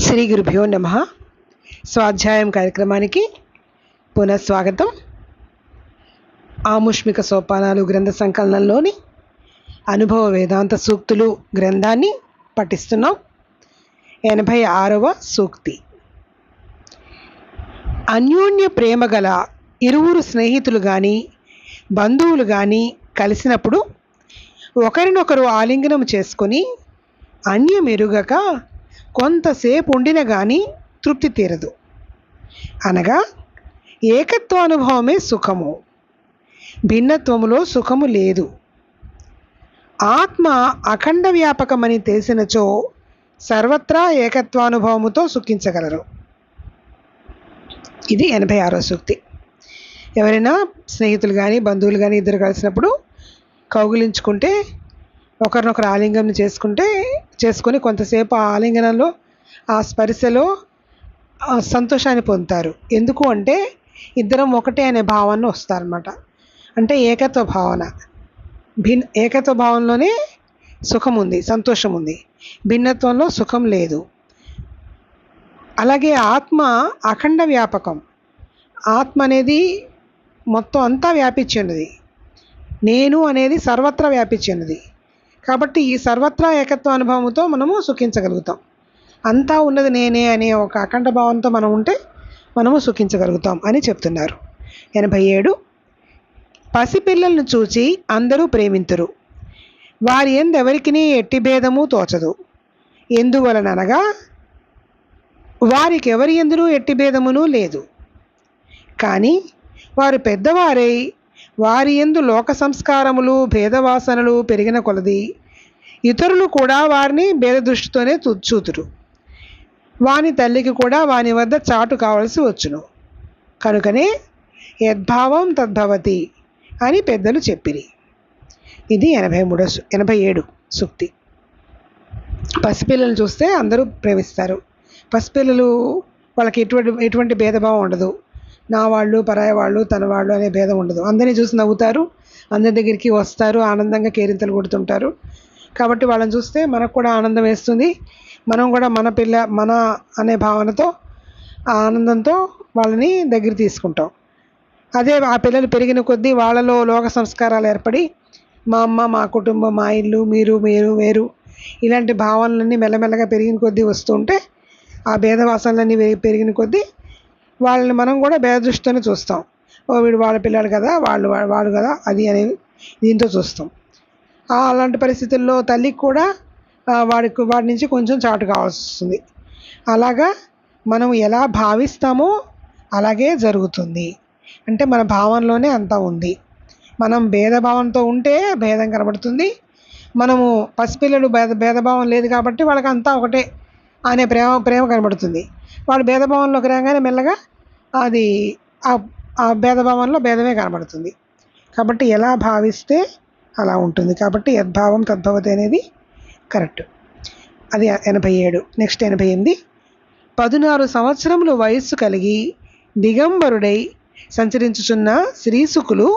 శ్రీ గురుభ్యో నమః. స్వాధ్యాయం కార్యక్రమానికి పునఃస్వాగతం. ఆముష్మిక సోపానాలు గ్రంథ సంకలనంలోని అనుభవ వేదాంత సూక్తులు గ్రంథాన్ని పఠిస్తున్నాం. 86వ సూక్తి. అన్యోన్య ప్రేమ గల ఇరువురు స్నేహితులు కానీ బంధువులు కానీ కలిసినప్పుడు ఒకరినొకరు ఆలింగనం చేసుకొని అన్యమెరుగక కొంతసేపు ఉండిన కానీ తృప్తి తీరదు. అనగా ఏకత్వానుభవమే సుఖము, భిన్నత్వములో సుఖము లేదు. ఆత్మ అఖండ వ్యాపకమని తెలిసినచో సర్వత్రా ఏకత్వానుభవముతో సుఖించగలరు. ఇది 86వ సూక్తి. ఎవరైనా స్నేహితులు కానీ బంధువులు కానీ ఇద్దరు కలిసినప్పుడు కౌగిలించుకుంటే ఒకరినొకరు ఆలింగనం చేసుకొని కొంతసేపు ఆ ఆలింగనంలో ఆ స్పర్శలో సంతోషాన్ని పొందుతారు. ఎందుకు అంటే ఇద్దరం ఒకటే అనే భావన వస్తారనమాట. అంటే ఏకత్వ భావన. ఏకత్వ భావనలోనే సుఖం ఉంది, సంతోషం ఉంది. భిన్నత్వంలో సుఖం లేదు. అలాగే ఆత్మ అఖండ వ్యాపకం. ఆత్మ అనేది మొత్తం అంతా వ్యాపించి ఉన్నది. నేను అనేది సర్వత్రా వ్యాపించి ఉన్నది. కాబట్టి ఈ సర్వత్రా ఏకత్వ అనుభవంతో మనము సుఖించగలుగుతాం. అంతా ఉన్నది నేనే అనే ఒక అఖండ భావంతో మనం ఉంటే మనము సుఖించగలుగుతాం అని చెప్తున్నారు. 87. పసిపిల్లలను చూచి అందరూ ప్రేమింతురు, వారి యందు ఎవరికినీ ఎట్టి భేదము తోచదు. ఎందువలననగా వారికి ఎవరి యందునూ ఎట్టి భేదమును లేదు. కానీ వారు పెద్దవారై వారి యందు లోక సంస్కారములు భేదవాసనలు పెరిగిన కొలది ఇతరులు కూడా వారిని భేద దృష్టితోనే చూతురు. వాని తల్లికి కూడా వాని వద్ద చాటు కావలసి వచ్చును. కనుకనే యద్భావం తద్భవతి అని పెద్దలు చెప్పిరి. ఇది 87 సూక్తి. పసిపిల్లలు చూస్తే అందరూ ప్రేమిస్తారు. పసిపిల్లలు వాళ్ళకి ఎటువంటి భేదభావం ఉండదు. నా వాళ్ళు, పరాయి వాళ్ళు, తన వాళ్ళు అనే భేదం ఉండదు. అందరినీ చూసి నవ్వుతారు, అందరి దగ్గరికి వస్తారు, ఆనందంగా కేరింతలు కొడుతుంటారు. కాబట్టి వాళ్ళని చూస్తే మనకు కూడా ఆనందం వేస్తుంది. మనం కూడా మన అనే భావనతో ఆ ఆనందంతో వాళ్ళని దగ్గర తీసుకుంటాం. అదే ఆ పిల్లలు పెరిగిన కొద్దీ వాళ్ళలో లోక సంస్కారాలు ఏర్పడి మా అమ్మ, మా కుటుంబం, మా ఇల్లు, మీరు వేరు ఇలాంటి భావనలన్నీ మెల్లమెల్లగా పెరిగిన కొద్దీ వస్తుంటే ఆ భేదవాసనలన్నీ పెరిగిన కొద్దీ వాళ్ళని మనం కూడా భేద దృష్టితోనే చూస్తాం. వీడు వాళ్ళ పిల్లలు కదా, వాళ్ళు కదా అది అనేది దీంతో చూస్తాం. అలాంటి పరిస్థితుల్లో తల్లికి కూడా వాడి నుంచి కొంచెం చాటు కావాల్సి వస్తుంది. అలాగా మనం ఎలా భావిస్తామో అలాగే జరుగుతుంది. అంటే మన భావనలోనే అంతా ఉంది. మనం భేదభావంతో ఉంటే భేదం కనబడుతుంది. మనము పసిపిల్లలు భేదభావం లేదు కాబట్టి వాళ్ళకి అంతా ఒకటే అనే ప్రేమ కనబడుతుంది. వాడు భేదభావంలోకి రాగానే మెల్లగా అది ఆ భేదభావంలో భేదమే కనబడుతుంది. కాబట్టి ఎలా భావిస్తే అలా ఉంటుంది. కాబట్టి యద్భావం తద్భవతి అనేది కరెక్ట్. అది 87. నెక్స్ట్ 88. 16 సంవత్సరములు వయస్సు కలిగి దిగంబరుడై సంచరించుచున్న శ్రీసుకులు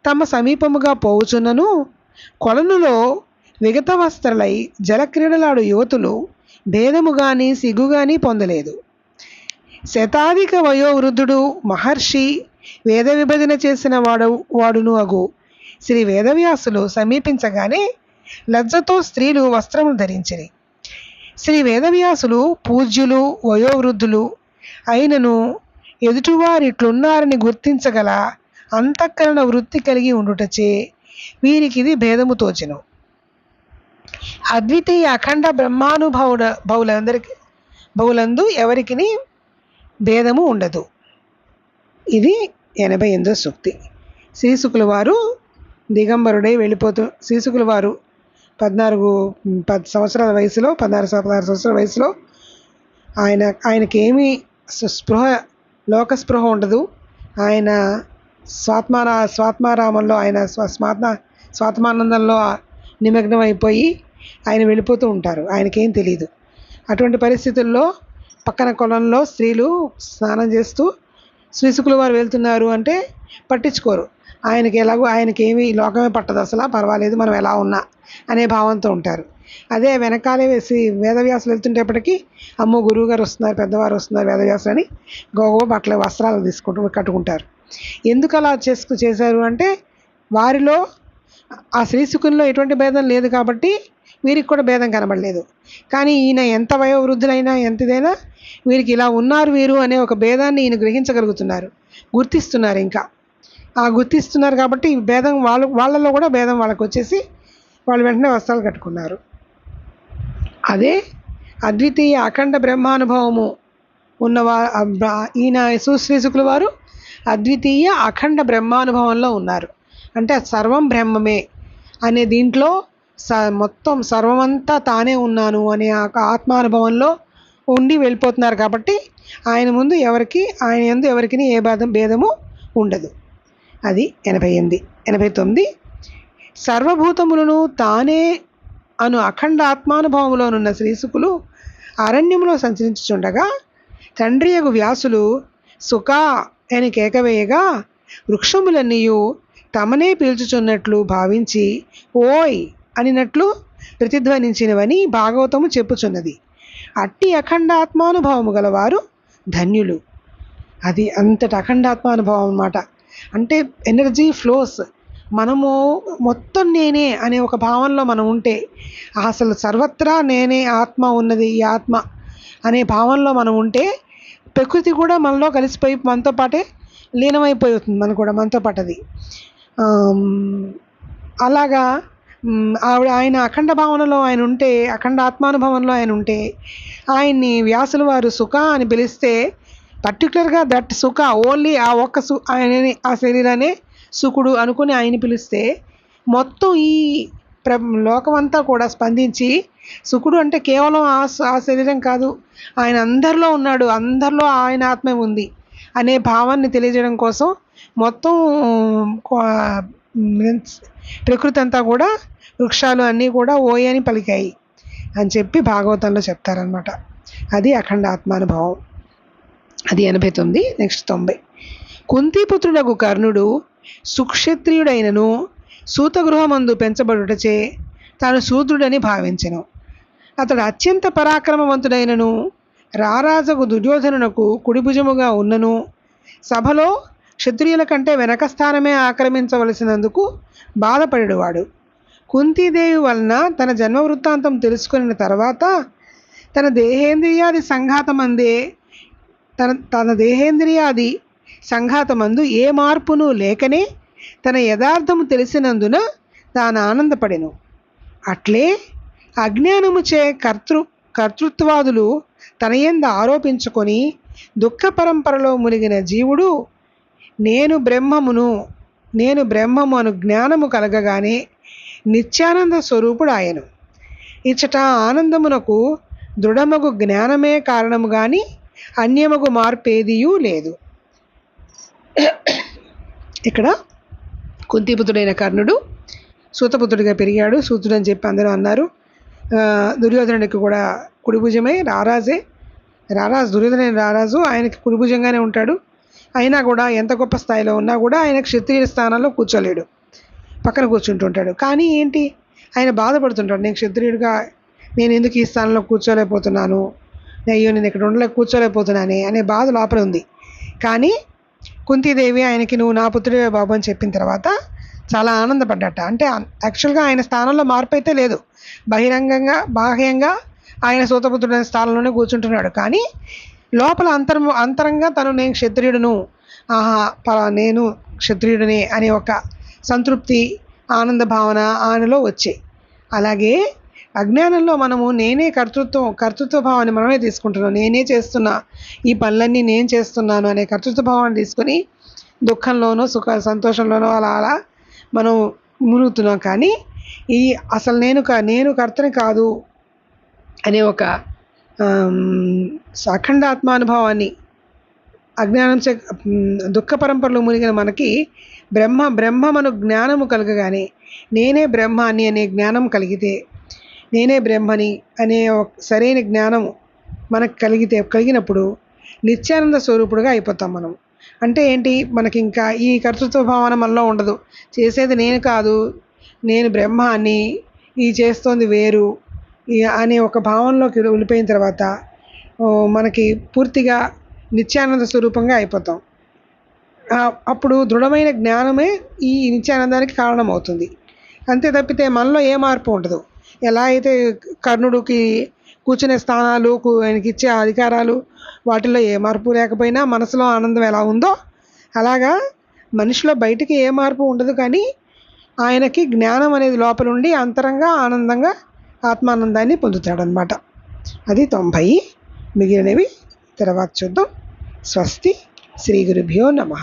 తమ సమీపముగా పోవుచున్నను కొలనులో విగత వస్త్రలై జలక్రీడలాడు యువతులు భేదము కానీ సిగ్గు కానీ పొందలేదు. శతాధిక వయోవృద్ధుడు మహర్షి వేద విభజన చేసిన వాడును అగు శ్రీ వేదవ్యాసులు సమీపించగానే లజ్జతో స్త్రీలు వస్త్రములు ధరించిరి. శ్రీ వేదవ్యాసులు పూజ్యులు వయోవృద్ధులు అయినను ఎదుటివారిట్లున్నారని గుర్తించగల అంతఃకరణ వృత్తి కలిగి ఉండుటచే వీరికి ఇది భేదము తోచెను. అద్వితీయ అఖండ బహులందు ఎవరికి భేదము ఉండదు. ఇది 88వ సూక్తి. శ్రీశుకుల వారు దిగంబరుడై శ్రీశుకుల వారు 16 సంవత్సరాల వయసులో ఆయనకేమీ లోక స్పృహ ఉండదు. ఆయన స్వాత్మారామంలో ఆయన స్వాత్మానందంలో నిమగ్నం అయిపోయి ఆయన వెళ్ళిపోతూ ఉంటారు. ఆయనకేం తెలియదు. అటువంటి పరిస్థితుల్లో పక్కన కొలంలో స్త్రీలు స్నానం చేస్తూ శ్రీశుకుల వారు వెళ్తున్నారు అంటే పట్టించుకోరు. ఆయనకేమీ లోకమే పట్టదు, అసలు పర్వాలేదు మనం ఎలా ఉన్నా అనే భావంతో ఉంటారు. అదే వెనకాలే వేసి వేదవ్యాసులు వెళ్తుంటేపటికి అమ్మో గురువు గారు వస్తున్నారు, పెద్దవారు వస్తున్నారు వేదవ్యాసులు అని గోగో బట్టలు వస్త్రాలు కట్టుకుంటారు. ఎందుకు అలా చేశారు అంటే వారిలో ఆ శ్రీశుకునిలో ఎటువంటి భేదం లేదు కాబట్టి వీరికి కూడా భేదం కనబడలేదు. కానీ ఈయన ఎంత వయోవృద్ధులైనా ఎంతదైనా వీరికి ఇలా ఉన్నారు వీరు అనే ఒక భేదాన్ని ఈయన గ్రహించగలుగుతున్నారు, గుర్తిస్తున్నారు. ఇంకా గుర్తిస్తున్నారు కాబట్టి భేదం వాళ్ళలో కూడా భేదం వాళ్ళకు వచ్చేసి వాళ్ళు వెంటనే వస్త్రాలు కట్టుకున్నారు. అదే అద్వితీయ అఖండ బ్రహ్మానుభవము ఈయన శ్రీశుకుల వారు అద్వితీయ అఖండ బ్రహ్మానుభవంలో ఉన్నారు. అంటే సర్వం బ్రహ్మమే అనే దీంట్లో మొత్తం సర్వమంతా తానే ఉన్నాను అనే ఆత్మానుభవంలో ఉండి వెళ్ళిపోతున్నారు కాబట్టి ఆయన యందు ఎవరికి ఏ భేదము ఉండదు. అది 88. 89 సర్వభూతములను తానే అను అఖండ ఆత్మానుభవములోనున్న శ్రీశుకులు అరణ్యములో సంచరించుచుండగా తండ్రియగు వ్యాసులు సుఖా అని కేకవేయగా వృక్షములన్నీయు తమనే పీల్చుచున్నట్లు భావించి ఓయ్ అనినట్లు ప్రతిధ్వనించినవని భాగవతము చెప్పుచున్నది. అట్టి అఖండాత్మానుభవము గలవారు ధన్యులు. అది అంతటి అఖండాత్మానుభవం అన్నమాట. అంటే ఎనర్జీ ఫ్లోస్. మనము మొత్తం నేనే అనే ఒక భావనలో మనం ఉంటే, అసలు సర్వత్రా నేనే ఆత్మ ఉన్నది, ఈ ఆత్మ అనే భావనలో మనం ఉంటే ప్రకృతి కూడా మనలో కలిసిపోయి మనతో పాటే లీనమైపోతుంది. మనతో పాటు అది అలాగా ఆయన అఖండ భావనలో ఆయన ఉంటే, అఖండ ఆత్మానుభవంలో ఆయన ఉంటే ఆయన్ని వ్యాసుల వారు సుఖ అని పిలిస్తే పర్టికులర్గా దట్ సుఖ ఓన్లీ ఆ ఒక్క ఆయనని ఆ శరీరాన్ని సుఖుడు అనుకుని ఆయన పిలిస్తే మొత్తం ఈ లోకమంతా కూడా స్పందించి సుఖుడు అంటే కేవలం ఆ శరీరం కాదు, ఆయన అందరిలో ఉన్నాడు, అందరిలో ఆయన ఆత్మే ఉంది అనే భావాన్ని తెలియజేయడం కోసం మొత్తం ప్రకృతి అంతా కూడా వృక్షాలు అన్నీ కూడా ఓయ్ అని పలికాయి అని చెప్పి భాగవతంలో చెప్తారనమాట. అది అఖండ ఆత్మానుభవం. అది 89. నెక్స్ట్ 90. కుంతీపుత్రుడకు కర్ణుడు సుక్షత్రియుడైనను సూతగృహమందు పెంచబడుటచే తాను శూద్రుడని భావించెను. అతడు అత్యంత పరాక్రమవంతుడైనను రారాజకు దుర్యోధనునకు కుడిభుజముగా ఉన్నను సభలో క్షత్రియుల కంటే వెనక స్థానమే ఆక్రమించవలసినందుకు బాధపడేవాడు. కుంతీదేవి వలన తన జన్మ వృత్తాంతం తెలుసుకున్న తర్వాత తన దేహేంద్రియాది సంఘాతమందు ఏ మార్పును లేకనే తన యథార్థము తెలిసినందున తాను ఆనందపడెను. అట్లే అజ్ఞానముచే కర్తృత్వాదులు తన యందు ఆరోపించుకొని దుఃఖ పరంపరలో మునిగిన జీవుడు నేను బ్రహ్మము అను జ్ఞానము కలగగానే నిత్యానంద స్వరూపుడు ఆయను. ఇచ్చట ఆనందమునకు దృఢమగు జ్ఞానమే కారణము గాని అన్యమగు మార్పేదియూ లేదు. ఇక్కడ కుంతిపుత్రుడైన కర్ణుడు సూతపుత్రుడిగా పెరిగాడు. సూతుడు అని చెప్పి అందరూ అన్నారు. దుర్యోధనుడికి కూడా కుడిభుజమై దుర్యోధన రారాజు ఆయనకి కుడిభుజంగానే ఉంటాడు. అయినా కూడా ఎంత గొప్ప స్థాయిలో ఉన్నా కూడా ఆయన క్షత్రియ స్థానంలో కూర్చోలేడు, పక్కన కూర్చుంటుంటాడు. కానీ ఏంటి, ఆయన బాధపడుతుంటాడు, నేను క్షత్రియుడిగా నేను ఎందుకు ఈ స్థానంలో కూర్చోలేకపోతున్నాను, అయ్యో నేను ఇక్కడ కూర్చోలేకపోతున్నానే అనే బాధ లోపల ఉంది. కానీ కుంతీదేవి ఆయనకి నువ్వు నా పుత్రుడే బాబు అని చెప్పిన తర్వాత చాలా ఆనందపడ్డట. అంటే యాక్చువల్గా ఆయన స్థానంలో మార్పు అయితే లేదు, బాహ్యంగా ఆయన సూతపుత్రుడైన స్థానంలోనే కూర్చుంటున్నాడు. కానీ లోపల అంతరంగా నేను క్షత్రియుడును, నేను క్షత్రియుడిని అనే ఒక సంతృప్తి, ఆనంద భావన ఆయనలో వచ్చాయి. అలాగే అజ్ఞానంలో మనము నేనే కర్తృత్వ భావాన్ని మనమే తీసుకుంటున్నాం. నేనే చేస్తున్నా, ఈ పనులన్నీ నేను చేస్తున్నాను అనే కర్తృత్వ భావాన్ని తీసుకొని దుఃఖంలోనో సంతోషంలోనో అలా మనం మునుగుతున్నాం. కానీ ఈ అసలు నేను కర్తని కాదు అనే ఒక అఖండాత్మానుభవాన్ని అజ్ఞానం దుఃఖ పరంపరలో మునిగిన మనకి బ్రహ్మమను జ్ఞానము కలగగానే నేనే బ్రహ్మాన్ని అనే జ్ఞానం కలిగితే, నేనే బ్రహ్మని అనే సరైన జ్ఞానం మనకు కలిగినప్పుడు నిత్యానంద స్వరూపుడుగా అయిపోతాం మనం. అంటే ఏంటి, మనకి ఇంకా ఈ కర్తృత్వ భావన మనలో ఉండదు. చేసేది నేను కాదు, నేను బ్రహ్మాన్ని, ఈ చేస్తోంది వేరు అనే ఒక భావనలోకి వెళ్ళిపోయిన తర్వాత మనకి పూర్తిగా నిత్యానంద స్వరూపంగా అయిపోతాం. అప్పుడు దృఢమైన జ్ఞానమే ఈ నిత్యానందానికి కారణమవుతుంది. అంతే తప్పితే మనలో ఏ మార్పు ఉండదు. ఎలా అయితే కర్ణుడికి కూర్చునే స్థానాలు, ఆయనకి ఇచ్చే అధికారాలు, వాటిల్లో ఏ మార్పు లేకపోయినా మనసులో ఆనందం ఎలా ఉందో అలాగా మనిషిలో బయటికి ఏ మార్పు ఉండదు, కానీ ఆయనకి జ్ఞానం అనేది లోపల ఉండి అంతరంగా ఆనందంగా ఆత్మానందాన్ని పొందుతాడనమాట. అది 90. మిగిలినవి తర్వాత చూద్దాం. స్వస్తి. శ్రీ గురుభ్యో నమః.